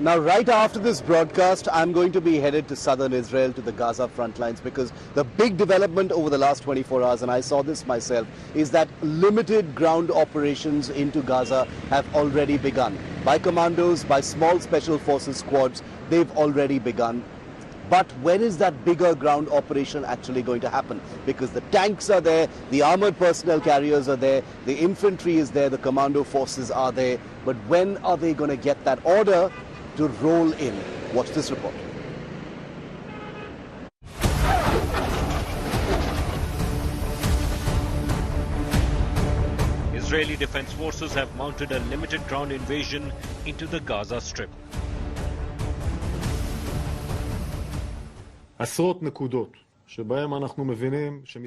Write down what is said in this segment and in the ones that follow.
Now, right after this broadcast, I'm going to be headed to southern Israel, to the Gaza front lines, because the big development over the last 24 hours, and I saw this myself, is that limited ground operations into Gaza have already begun. By commandos, by small special forces squads, they've already begun. But when is that bigger ground operation actually going to happen? Because the tanks are there, the armored personnel carriers are there, the infantry is there, the commando forces are there. But when are they going to get that order to roll in? Watch this report. Israeli Defense Forces have mounted a limited ground invasion into the Gaza Strip.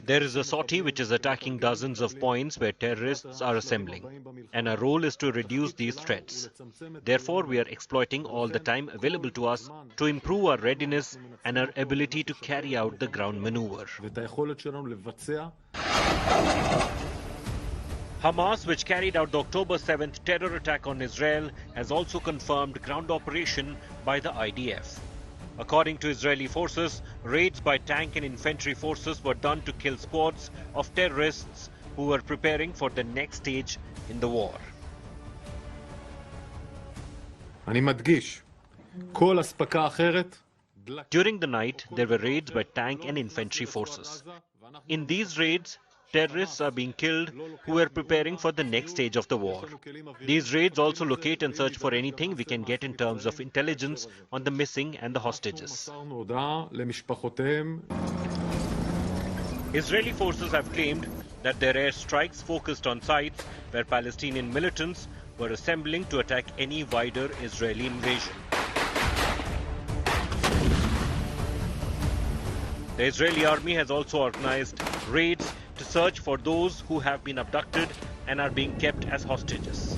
There is a sortie which is attacking dozens of points where terrorists are assembling, and our role is to reduce these threats. Therefore, we are exploiting all the time available to us to improve our readiness and our ability to carry out the ground maneuver. Hamas, which carried out the October 7th terror attack on Israel, has also confirmed ground operation by the IDF. According to Israeli forces, raids by tank and infantry forces were done to kill squads of terrorists who were preparing for the next stage in the war. During the night, there were raids by tank and infantry forces. In these raids, terrorists are being killed who were preparing for the next stage of the war. These raids also locate and search for anything we can get in terms of intelligence on the missing and the hostages. Israeli forces have claimed that their airstrikes focused on sites where Palestinian militants were assembling to attack any wider Israeli invasion. The Israeli army has also organized raids to search for those who have been abducted and are being kept as hostages.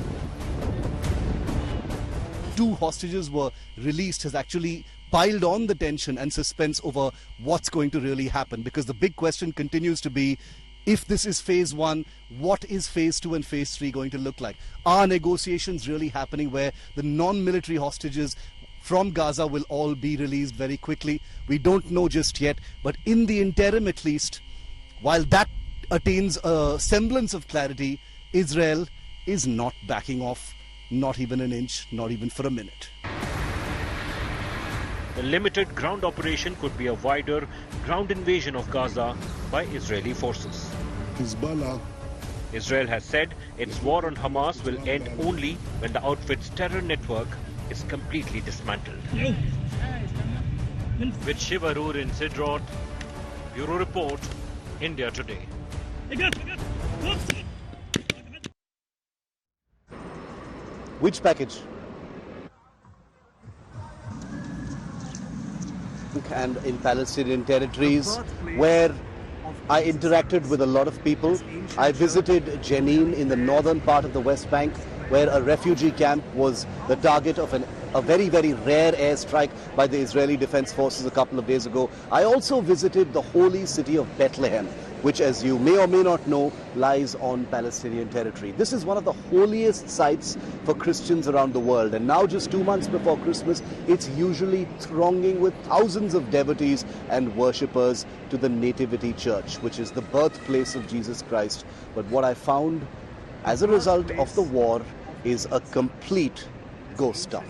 2 hostages were released has actually piled on the tension and suspense over what's going to really happen, because the big question continues to be, if this is phase 1, what is phase 2 and phase 3 going to look like? Are negotiations really happening where the non-military hostages from Gaza will all be released very quickly? We don't know just yet, but in the interim at least, while that attains a semblance of clarity, Israel is not backing off, not even an inch, not even for a minute. The limited ground operation could be a wider ground invasion of Gaza by Israeli forces. Israel has said its war on Hamas will end only when the outfit's terror network is completely dismantled. With Shivarur in Sidrot, Bureau Report, India Today. Which package? And in Palestinian territories, where I interacted with a lot of people. I visited Jenin in the northern part of the West Bank, where a refugee camp was the target of a very, very rare airstrike by the Israeli Defense Forces a couple of days ago. I also visited the holy city of Bethlehem, which, as you may or may not know, lies on Palestinian territory. This is one of the holiest sites for Christians around the world. And now, just 2 months before Christmas, it's usually thronging with thousands of devotees and worshippers to the Nativity Church, which is the birthplace of Jesus Christ. But what I found as a result of the war is a complete ghost town.